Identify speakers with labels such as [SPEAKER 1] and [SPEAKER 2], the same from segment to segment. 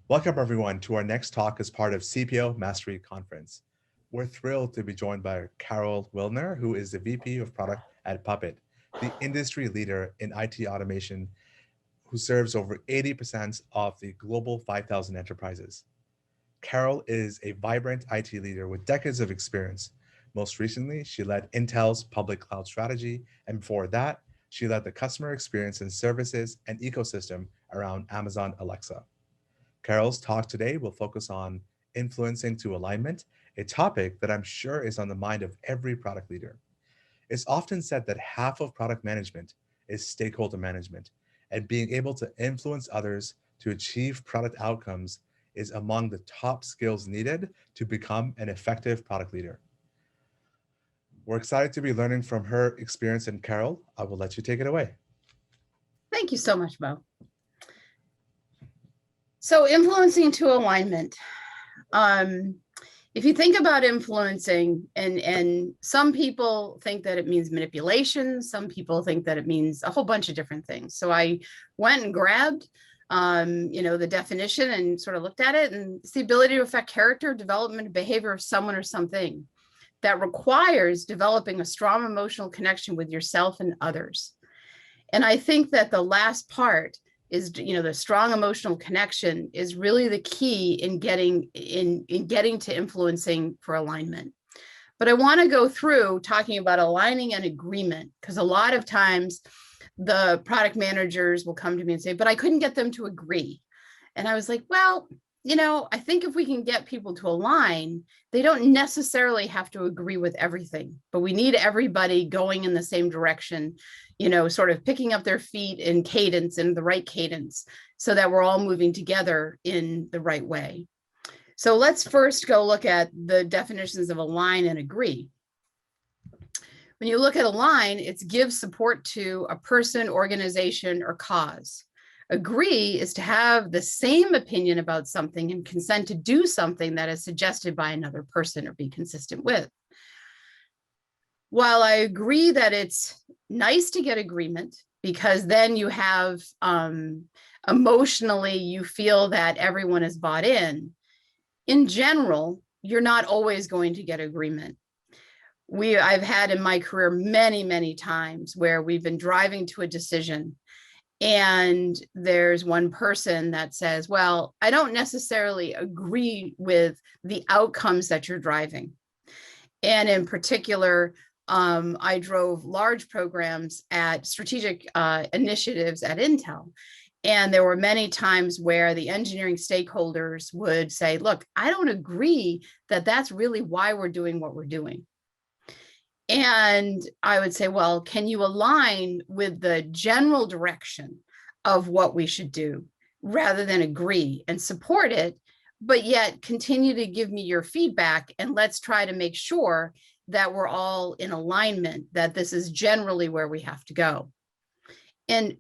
[SPEAKER 1] Welcome everyone to our next talk as part of CPO Mastery Conference. We're thrilled to be joined by Carol Wilner, who is the VP of Product at Puppet, the industry leader in IT automation, who serves over 80% of the global 5,000 enterprises. Carol is a vibrant IT leader with decades of experience. Most recently, she led Intel's public cloud strategy, and before that, she led the customer experience and services and ecosystem around Amazon Alexa. Carol's talk today will focus on influencing to alignment, a topic that I'm sure is on the mind of every product leader. It's often said that half of product management is stakeholder management, and being able to influence others to achieve product outcomes is among the top skills needed to become an effective product leader. We're excited to be learning from her experience, and Carol, I will let you take it away.
[SPEAKER 2] Thank you so much, Mo. So influencing to alignment. If you think about influencing, and some people think that it means manipulation, some people think that it means a whole bunch of different things. So I went and grabbed, the definition and sort of looked at it, and it's the ability to affect character, development, and behavior of someone or something that requires developing a strong emotional connection with yourself and others. And I think that the last part is, the strong emotional connection is really the key in getting to influencing for alignment. But I want to go through talking about aligning and agreement, because a lot of times the product managers will come to me and say, but I couldn't get them to agree. And I was like, well, I think if we can get people to align, they don't necessarily have to agree with everything, but we need everybody going in the same direction, sort of picking up their feet in cadence, in the right cadence, so that we're all moving together in the right way. So let's first go look at the definitions of align and agree. When you look at align, it's give support to a person, organization, or cause. Agree is to have the same opinion about something and consent to do something that is suggested by another person or be consistent with. While I agree that it's nice to get agreement, because then you have emotionally, you feel that everyone is bought in general, you're not always going to get agreement. I've had in my career many, many times where we've been driving to a decision, and there's one person that says, well, I don't necessarily agree with the outcomes that you're driving. And in particular, I drove large programs at strategic initiatives at Intel. And there were many times where the engineering stakeholders would say, look, I don't agree that that's really why we're doing what we're doing. And I would say, well, can you align with the general direction of what we should do rather than agree and support it, but yet continue to give me your feedback, and let's try to make sure that we're all in alignment, that this is generally where we have to go. And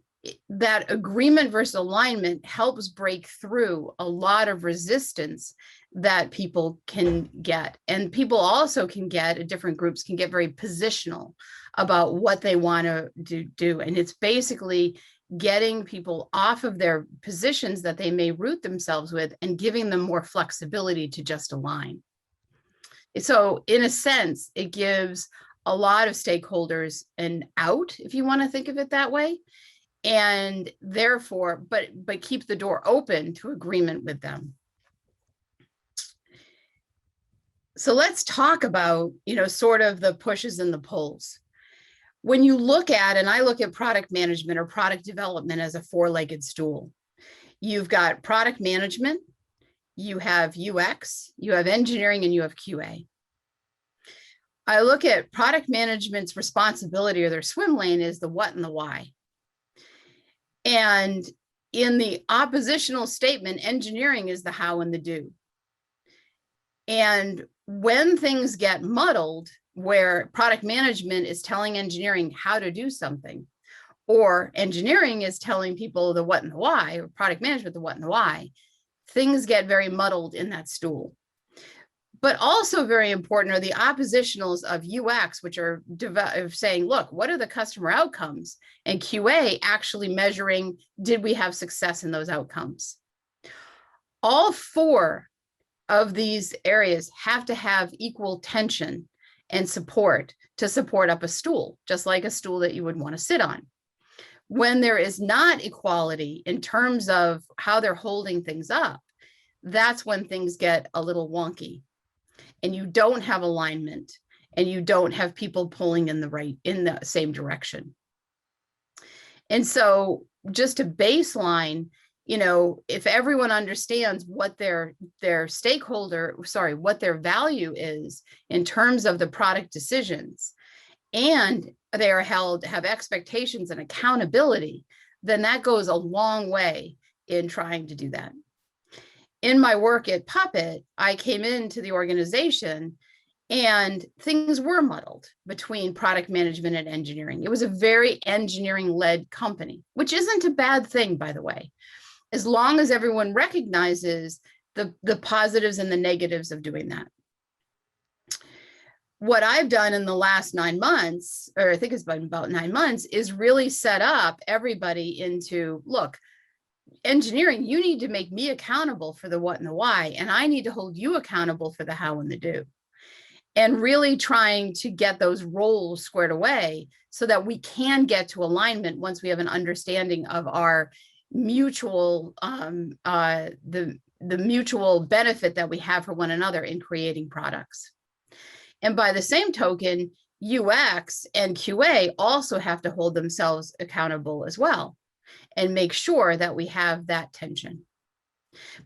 [SPEAKER 2] that agreement versus alignment helps break through a lot of resistance that people can get. And people also can get, different groups can get very positional about what they want to do. And it's basically getting people off of their positions that they may root themselves with and giving them more flexibility to just align. So in a sense, it gives a lot of stakeholders an out, if you want to think of it that way, and therefore, but keep the door open to agreement with them. So let's talk about, sort of the pushes and the pulls. When you look at, and I look at product management or product development as a four-legged stool, you've got product management, you have UX, you have engineering, and you have QA. I look at product management's responsibility, or their swim lane, is the what and the why. And in the oppositional statement, engineering is the how and the do. And when things get muddled, where product management is telling engineering how to do something, or engineering is telling people the what and the why, or product management the what and the why, things get very muddled in that stool. But also very important are the oppositionals of UX, which are saying, look, what are the customer outcomes? And QA actually measuring, did we have success in those outcomes? All four of these areas have to have equal tension and support to support up a stool, just like a stool that you would want to sit on. When there is not equality in terms of how they're holding things up, that's when things get a little wonky and you don't have alignment and you don't have people pulling in the same direction. And so just to baseline, if everyone understands what their value is in terms of the product decisions, and they have expectations and accountability, then that goes a long way in trying to do that. In my work at Puppet, I came into the organization and things were muddled between product management and engineering. It was a very engineering-led company, which isn't a bad thing, by the way, as long as everyone recognizes the positives and the negatives of doing that. What I've done in the last 9 months, or I think it's been about 9 months, is really set up everybody into, look, engineering, you need to make me accountable for the what and the why, and I need to hold you accountable for the how and the do. And really trying to get those roles squared away so that we can get to alignment once we have an understanding of our mutual, the mutual benefit that we have for one another in creating products. And by the same token, UX and QA also have to hold themselves accountable as well and make sure that we have that tension.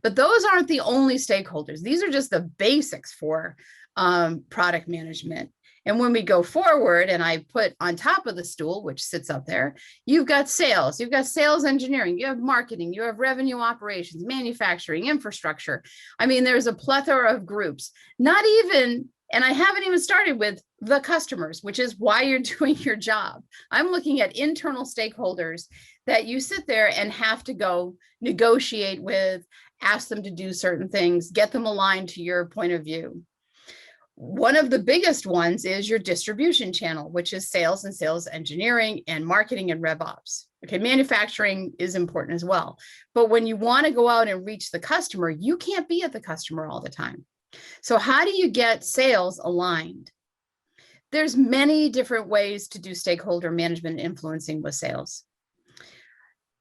[SPEAKER 2] But those aren't the only stakeholders. These are just the basics for product management. And when we go forward and I put on top of the stool, which sits up there, you've got sales engineering, you have marketing, you have revenue operations, manufacturing, infrastructure. I mean, there's a plethora of groups, not even, and I haven't even started with the customers, which is why you're doing your job. I'm looking at internal stakeholders that you sit there and have to go negotiate with, ask them to do certain things, get them aligned to your point of view. One of the biggest ones is your distribution channel, which is sales and sales engineering and marketing and rev ops. Okay, manufacturing is important as well. But when you want to go out and reach the customer, you can't be at the customer all the time. So how do you get sales aligned? There's many different ways to do stakeholder management and influencing with sales.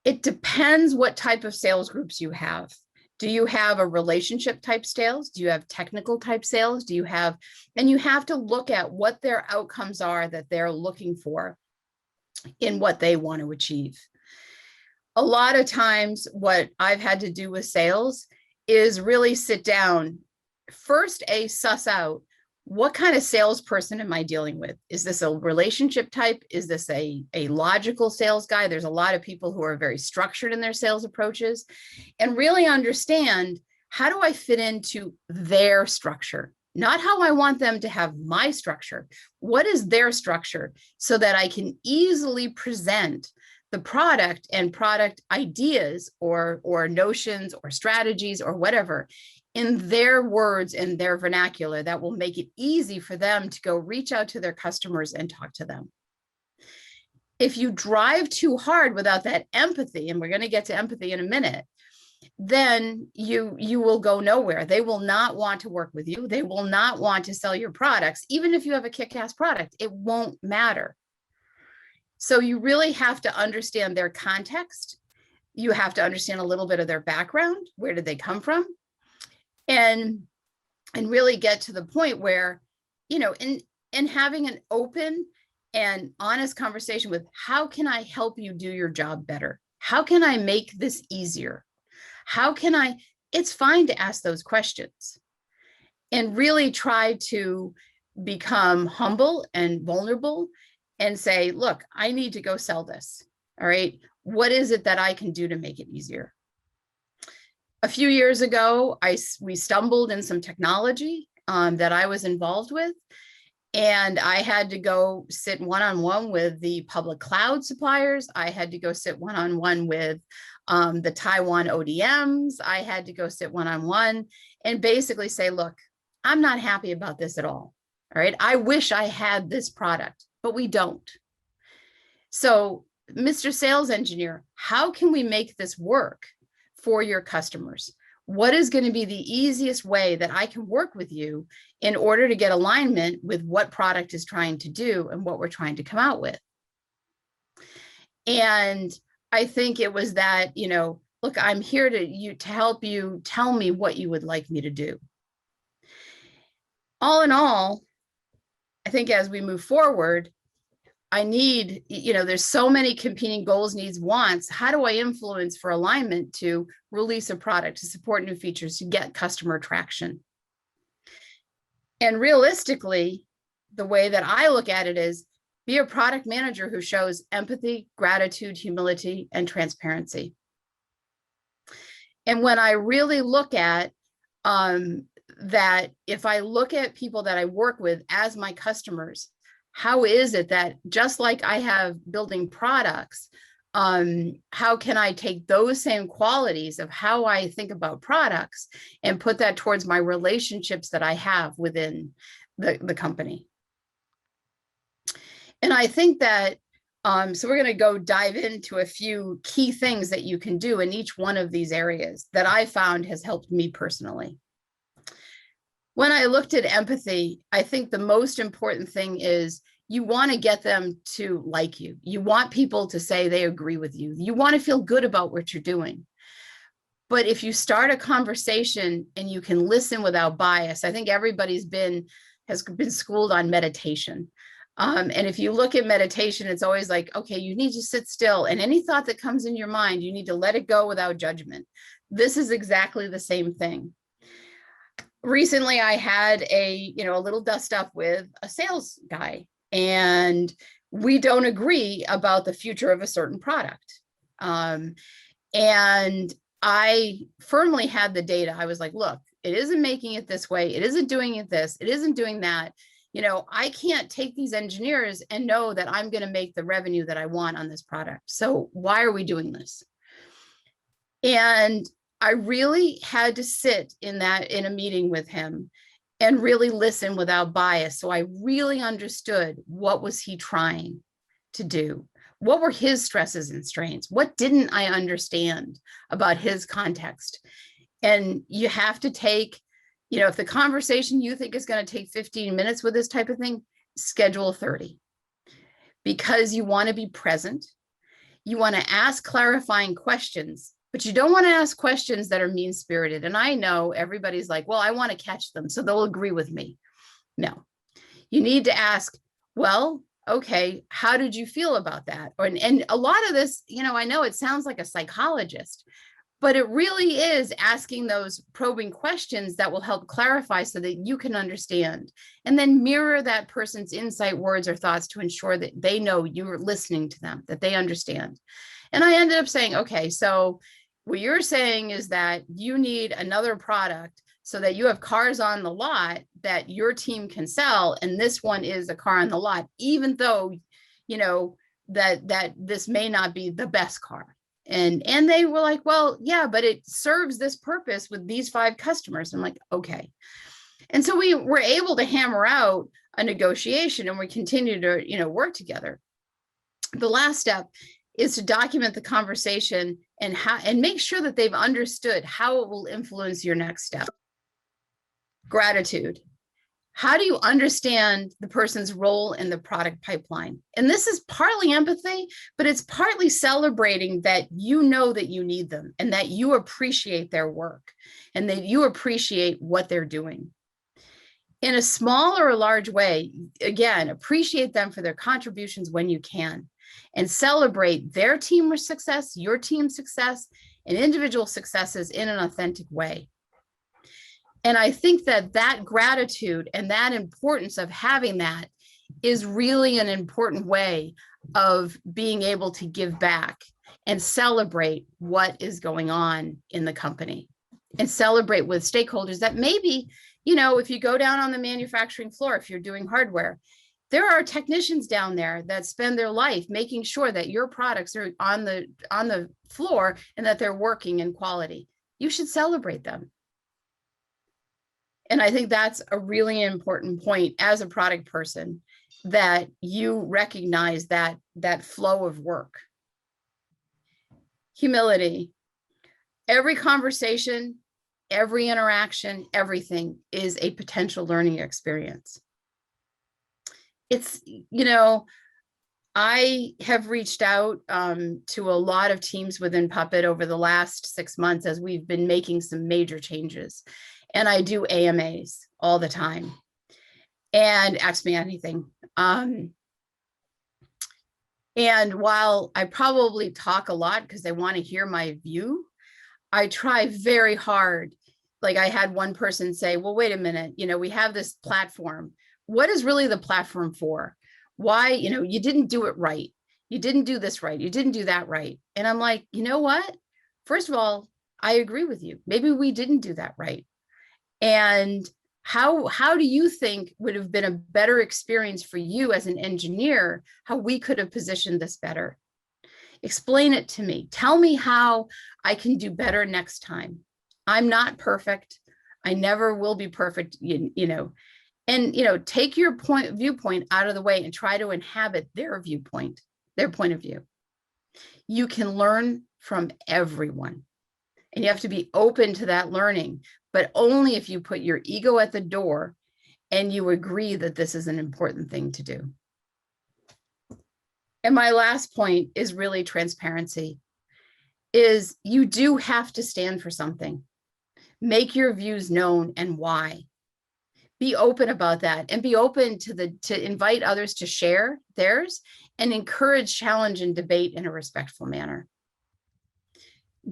[SPEAKER 2] It depends what type of sales groups you have. Do you have a relationship type sales? Do you have technical type sales? And you have to look at what their outcomes are that they're looking for in what they want to achieve. A lot of times what I've had to do with sales is really sit down, first suss out, what kind of salesperson am I dealing with? Is this a relationship type? Is this a logical sales guy? There's a lot of people who are very structured in their sales approaches, and really understand, how do I fit into their structure? Not how I want them to have my structure. What is their structure so that I can easily present the product and product ideas or notions or strategies or whatever in their words and their vernacular that will make it easy for them to go reach out to their customers and talk to them. If you drive too hard without that empathy, and we're going to get to empathy in a minute, then you will go nowhere. They will not want to work with you. They will not want to sell your products. Even if you have a kick-ass product, it won't matter. So you really have to understand their context. You have to understand a little bit of their background. Where did they come from? And really get to the point where, in having an open and honest conversation with, how can I help you do your job better? How can I make this easier? It's fine to ask those questions and really try to become humble and vulnerable and say, look, I need to go sell this. All right. What is it that I can do to make it easier? A few years ago, we stumbled in some technology that I was involved with, and I had to go sit one-on-one with the public cloud suppliers. I had to go sit one-on-one with the Taiwan ODMs. I had to go sit one-on-one and basically say, look, I'm not happy about this at all. All right. I wish I had this product, but we don't. So, Mr. Sales Engineer, how can we make this work for your customers? What is going to be the easiest way that I can work with you in order to get alignment with what product is trying to do and what we're trying to come out with? And I think it was that, look, I'm here to help you tell me what you would like me to do. All in all, I think as we move forward, I need, there's so many competing goals, needs, wants. How do I influence for alignment to release a product, to support new features, to get customer traction? And realistically, the way that I look at it is be a product manager who shows empathy, gratitude, humility, and transparency. And when I really look at that, if I look at people that I work with as my customers, how is it that just like I have building products, how can I take those same qualities of how I think about products and put that towards my relationships that I have within the company? And I think that, so we're going to go dive into a few key things that you can do in each one of these areas that I found has helped me personally. When I looked at empathy, I think the most important thing is you want to get them to like you. You want people to say they agree with you. You want to feel good about what you're doing. But if you start a conversation and you can listen without bias, I think everybody's has been schooled on meditation. And if you look at meditation, it's always like, okay, you need to sit still. And any thought that comes in your mind, you need to let it go without judgment. This is exactly the same thing. Recently, I had a little dust up with a sales guy, and we don't agree about the future of a certain product. And I firmly had the data. I was like, look, it isn't making it this way. It isn't doing it this. It isn't doing that. I can't take these engineers and know that I'm going to make the revenue that I want on this product. So why are we doing this? And I really had to sit in a meeting with him and really listen without bias. So I really understood what was he trying to do? What were his stresses and strains? What didn't I understand about his context? And you have to take, if the conversation you think is going to take 15 minutes with this type of thing, schedule 30, because you want to be present. You want to ask clarifying questions, but you don't want to ask questions that are mean-spirited. And I know everybody's like, well, I want to catch them, so they'll agree with me. No, you need to ask, well, okay, how did you feel about that? And a lot of this, I know it sounds like a psychologist, but it really is asking those probing questions that will help clarify so that you can understand, and then mirror that person's insight, words, or thoughts to ensure that they know you're listening to them, that they understand. And I ended up saying, okay, so what you're saying is that you need another product so that you have cars on the lot that your team can sell. And this one is a car on the lot, even though, that this may not be the best car. And they were like, well, yeah, but it serves this purpose with these 5 customers. I'm like, okay. And so we were able to hammer out a negotiation, and we continue to, work together. The last step is to document the conversation and make sure that they've understood how it will influence your next step. Gratitude. How do you understand the person's role in the product pipeline? And this is partly empathy, but it's partly celebrating that you know that you need them and that you appreciate their work and that you appreciate what they're doing. In a small or a large way, again, appreciate them for their contributions when you can, and celebrate their team success, your team's success, and individual successes in an authentic way. And I think that gratitude and that importance of having that is really an important way of being able to give back and celebrate what is going on in the company, and celebrate with stakeholders that maybe, if you go down on the manufacturing floor, if you're doing hardware, there are technicians down there that spend their life making sure that your products are on the floor and that they're working in quality. You should celebrate them. And I think that's a really important point as a product person, that you recognize that flow of work. Humility. Every conversation every interaction, everything is a potential learning experience. It's, I have reached out to a lot of teams within Puppet over the last 6 months as we've been making some major changes. And I do AMAs all the time. And ask me anything. And while I probably talk a lot because they want to hear my view, I try very hard. Like I had one person say, well, wait a minute, we have this platform. What is really the platform for? Why, you didn't do it right. You didn't do this right. You didn't do that right. And I'm like, you know what? First of all, I agree with you. Maybe we didn't do that right. And how do you think would have been a better experience for you as an engineer, how we could have positioned this better? Explain it to me. Tell me how I can do better next time. I'm not perfect. I never will be perfect, and take your viewpoint out of the way and try to inhabit their viewpoint, their point of view. You can learn from everyone. And you have to be open to that learning, but only if you put your ego at the door and you agree that this is an important thing to do. And my last point is really transparency, is you do have to stand for something. Make your views known and why. Be open about that and be open to invite others to share theirs and encourage challenge and debate in a respectful manner.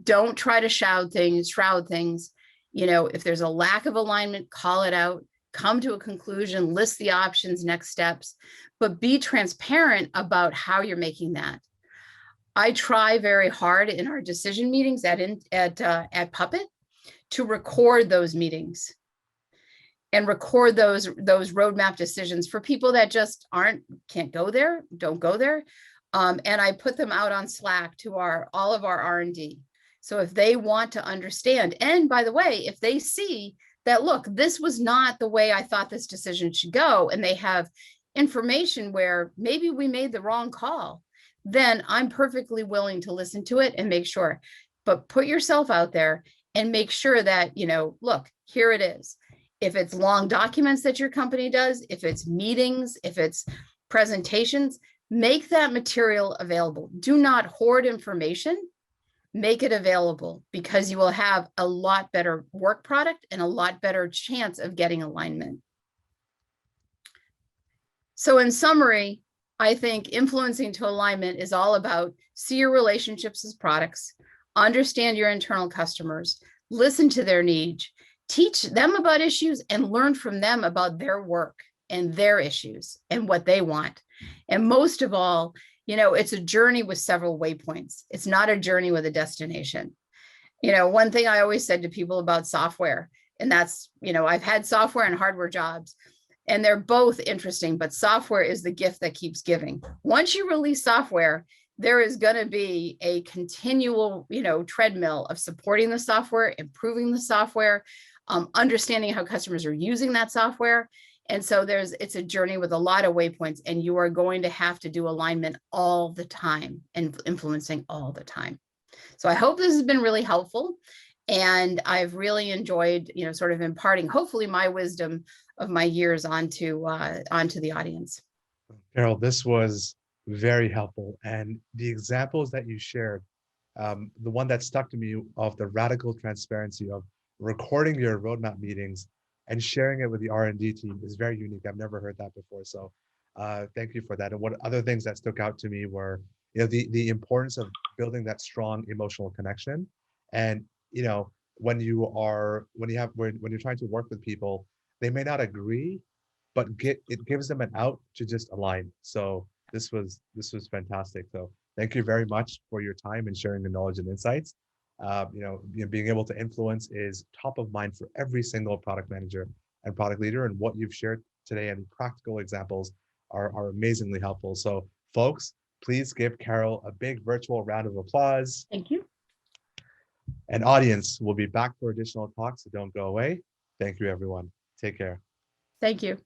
[SPEAKER 2] Don't try to shroud things. If there's a lack of alignment, call it out, come to a conclusion, list the options, next steps, but be transparent about how you're making that. I try very hard in our decision meetings at Puppet to record those meetings and record those roadmap decisions for people that just can't go there, don't go there. And I put them out on Slack to all of our R&D. So if they want to understand, and by the way, if they see that, look, this was not the way I thought this decision should go, and they have information where maybe we made the wrong call, then I'm perfectly willing to listen to it and make sure. But put yourself out there and make sure that, look, here it is. If it's long documents that your company does, if it's meetings, if it's presentations, make that material available. Do not hoard information. Make it available, because you will have a lot better work product and a lot better chance of getting alignment. So in summary, I think influencing to alignment is all about see your relationships as products, understand your internal customers, listen to their needs, teach them about issues, and learn from them about their work and their issues and what they want. And most of all, it's a journey with several waypoints. It's not a journey with a destination. One thing I always said to people about software, and that's, I've had software and hardware jobs, and they're both interesting, but software is the gift that keeps giving. Once you release software, there is going to be a continual, treadmill of supporting the software, improving the software, understanding how customers are using that software. And so it's a journey with a lot of waypoints, and you are going to have to do alignment all the time and influencing all the time. So I hope this has been really helpful. And I've really enjoyed, sort of imparting, hopefully, my wisdom of my years onto the audience.
[SPEAKER 1] Carol, this was very helpful. And the examples that you shared, the one that stuck to me of the radical transparency of recording your roadmap meetings and sharing it with the R&D team is very unique. I've never heard that before. So thank you for that. And what other things that stuck out to me were, the importance of building that strong emotional connection. And, when you're trying to work with people, they may not agree, but it gives them an out to just align. So this was fantastic. So thank you very much for your time and sharing the knowledge and insights. Being able to influence is top of mind for every single product manager and product leader. And what you've shared today and practical examples are amazingly helpful. So folks, please give Carol a big virtual round of applause.
[SPEAKER 2] Thank you.
[SPEAKER 1] And audience, we'll be back for additional talks, so don't go away. Thank you, everyone. Take care.
[SPEAKER 2] Thank you.